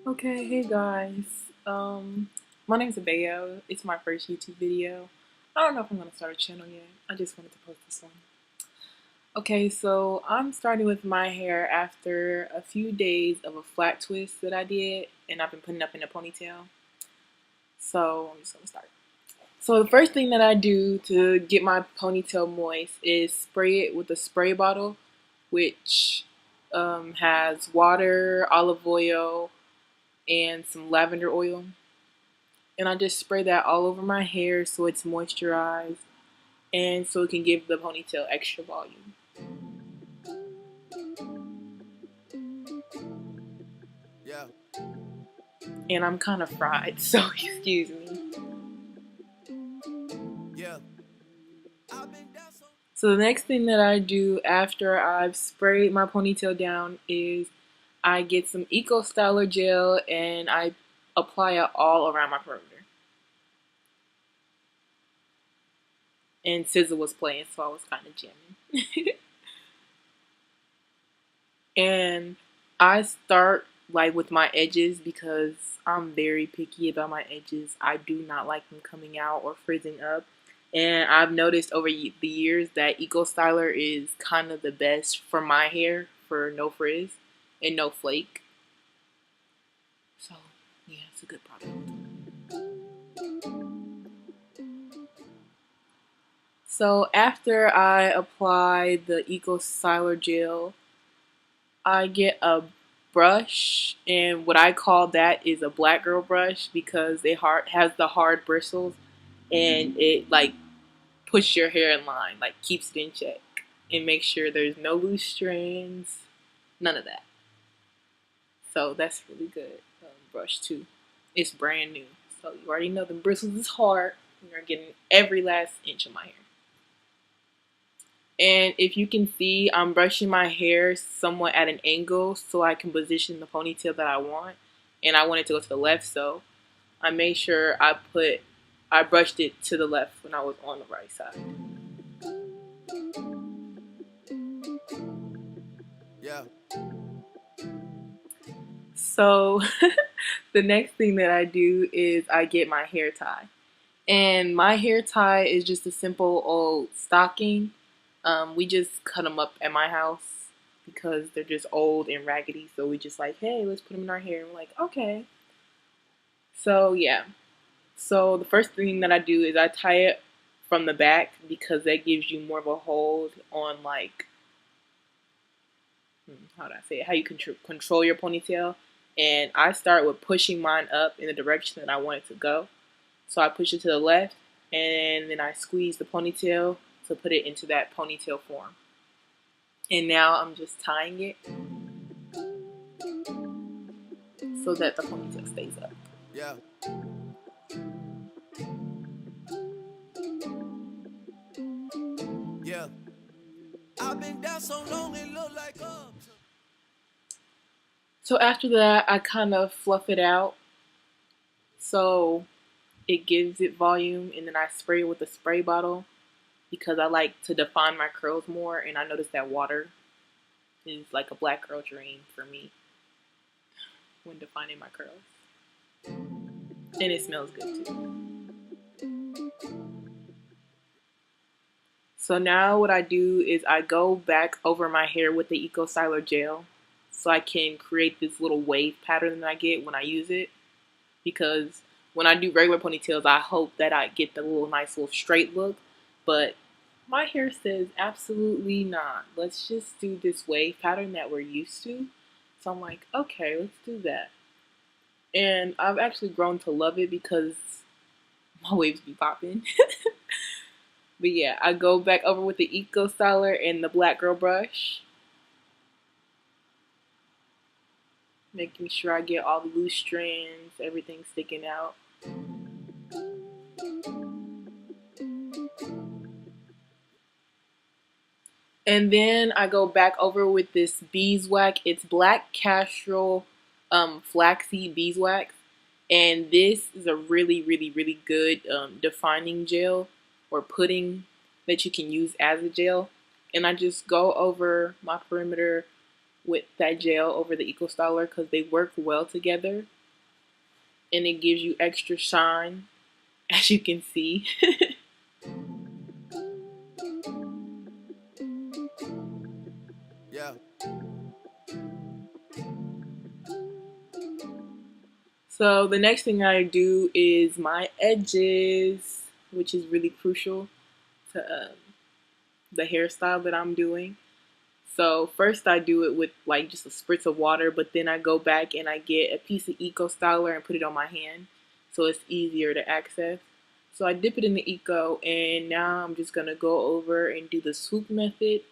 Okay, hey guys. My name's Abeo. It's my first YouTube video. I don't know if I'm gonna start a channel yet. I just wanted to post this one. Okay, so I'm starting with my hair after a few days of a flat twist that I did, and I've been putting up in a ponytail. So I'm just gonna start. So the first thing that I do to get my ponytail moist is spray it with a spray bottle, which has water, olive oil, and some lavender oil. And I just spray that all over my hair so it's moisturized and so it can give the ponytail extra volume. Yeah. And I'm kind of fried, so excuse me. Yeah. So the next thing that I do after I've sprayed my ponytail down is I get some Eco Styler gel and I apply it all around my perimeter. And SZA was playing, so I was kind of jamming. And I start like with my edges because I'm very picky about my edges. I do not like them coming out or frizzing up. And I've noticed over the years that Eco Styler is kind of the best for my hair for no frizz and no flake. So yeah, it's a good product. So after I apply the Eco Styler gel, I get a brush, and what I call that is a black girl brush because it has the hard bristles, and it like puts your hair in line, like keeps it in check, and makes sure there's no loose strands, none of that. So that's really good brush too. It's brand new, so you already know the bristles is hard. You're getting every last inch of my hair. And if you can see, I'm brushing my hair somewhat at an angle so I can position the ponytail that I want. And I want it to go to the left, so I made sure I brushed it to the left when I was on the right side. Yeah. So the next thing that I do is I get my hair tie. And my hair tie is just a simple old stocking. We just cut them up at my house because they're just old and raggedy. So we just like, hey, let's put them in our hair. And we're like, okay. So yeah. So the first thing that I do is I tie it from the back because that gives you more of a hold on like, how do I say it? How you control your ponytail. And I start with pushing mine up in the direction that I want it to go. So I push it to the left, and then I squeeze the ponytail to put it into that ponytail form. And now I'm just tying it so that the ponytail stays up. Yeah. Yeah. I've been down so long it look like up. So after that, I kind of fluff it out so it gives it volume, and then I spray it with a spray bottle because I like to define my curls more, and I noticed that water is like a black girl dream for me when defining my curls. And it smells good too. So now what I do is I go back over my hair with the Eco Styler gel so I can create this little wave pattern that I get when I use it. Because when I do regular ponytails, I hope that I get the little nice little straight look. But my hair says absolutely not. Let's just do this wave pattern that we're used to. So I'm like, okay, let's do that. And I've actually grown to love it because my waves be popping. But yeah, I go back over with the Eco Styler and the black girl brush, making sure I get all the loose strands, everything sticking out. And then I go back over with this Beeswax. It's black Castrol flaxseed beeswax. And this is a really, really, really good defining gel or pudding that you can use as a gel. And I just go over my perimeter with that gel over the Eco Styler because they work well together and it gives you extra shine, as you can see. Yeah. So the next thing I do is my edges, which is really crucial to the hairstyle that I'm doing. So first I do it with like just a spritz of water, but then I go back and I get a piece of Eco Styler and put it on my hand so it's easier to access. So I dip it in the Eco and now I'm just gonna go over and do the swoop method,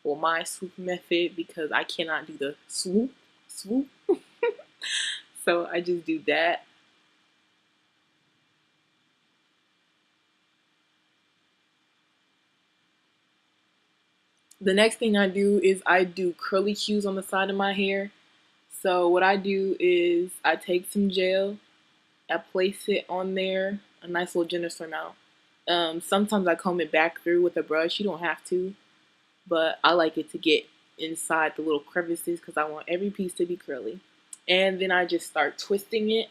or my swoop method, because I cannot do the swoop. So I just do that. The next thing I do is I do curly cues on the side of my hair. So what I do is I take some gel, I place it on there, a nice little generous amount. Sometimes I comb it back through with a brush. You don't have to, but I like it to get inside the little crevices because I want every piece to be curly. And then I just start twisting it.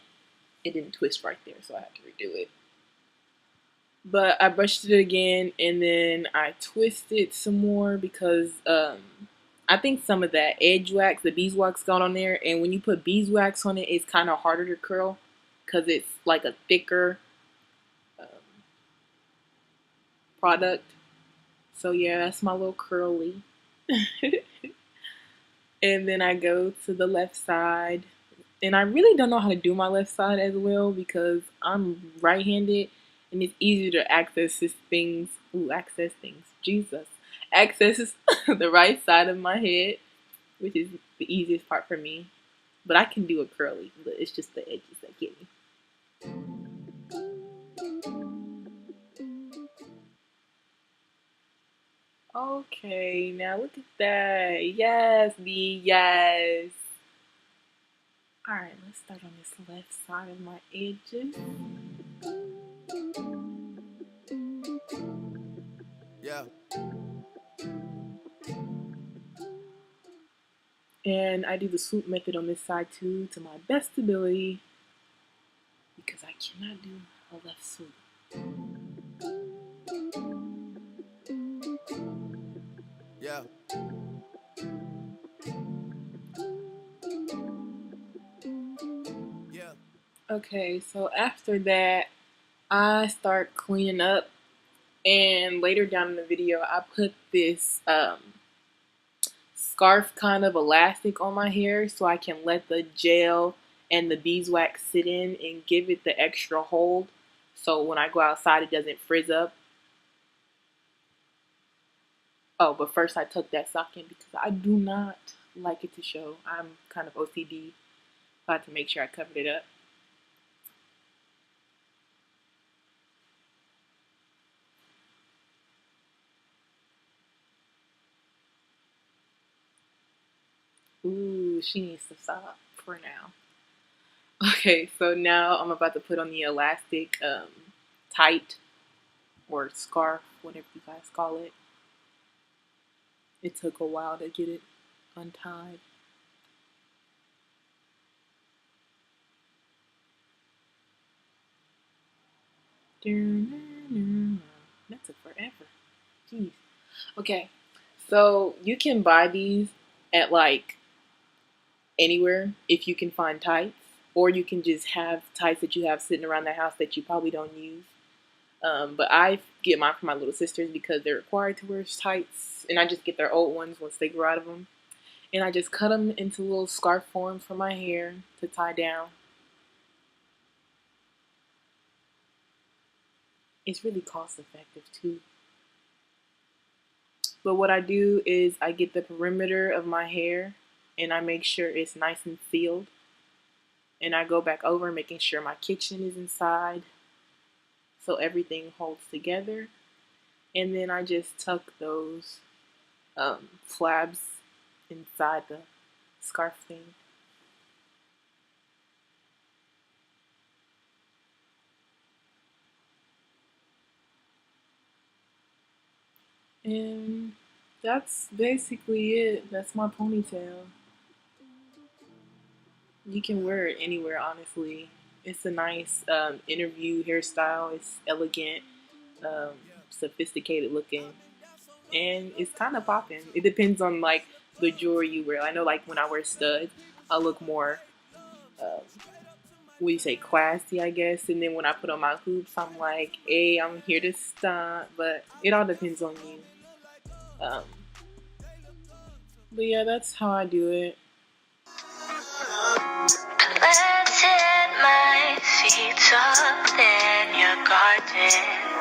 It didn't twist right there, so I had to redo it. But I brushed it again and then I twisted some more because I think some of that edge wax, the beeswax got on there, and when you put beeswax on it, it's kind of harder to curl because it's like a thicker um, product. So yeah, that's my little curly. And then I go to the left side. And I really don't know how to do my left side as well because I'm right-handed and it's easier to access things. Ooh, access things. Jesus. Access the right side of my head, which is the easiest part for me. But I can do a curly, but it's just the edges that get me. Okay, now look at that. Yes, B, yes. Alright, let's start on this left side of my edges. Yeah. And I do the swoop method on this side too to my best ability because I cannot do a left swoop. Yeah. Yeah. Okay, so after that, I start cleaning up, and later down in the video, I put this scarf kind of elastic on my hair so I can let the gel and the beeswax sit in and give it the extra hold so when I go outside it doesn't frizz up. Oh, but first I tuck that sock in because I do not like it to show. I'm kind of OCD, so I had to make sure I covered it up. Ooh, she needs to stop for now. Okay, so now I'm about to put on the elastic tight or scarf, whatever you guys call it. It took a while to get it untied. That took forever. Jeez. Okay, so you can buy these at like anywhere if you can find tights, or you can just have tights that you have sitting around the house that you probably don't use. But I get mine for my little sisters because they're required to wear tights, and I just get their old ones once they grow out of them. And I just cut them into little scarf form for my hair to tie down. It's really cost effective too. But what I do is I get the perimeter of my hair and I make sure it's nice and sealed. And I go back over making sure my kitchen is inside so everything holds together. And then I just tuck those flabs inside the scarf thing. And that's basically it. That's my ponytail. You can wear it anywhere, honestly. It's a nice interview hairstyle. It's elegant, um, sophisticated looking, and it's kind of popping. It depends on like the jewelry you wear. I know like when I wear studs, I look more, um, what do you say, classy, I guess. And then when I put on my hoops, I'm like, hey, I'm here to stunt. But it all depends on you. Um, but yeah, that's how I do it. Planted my feet up in your garden.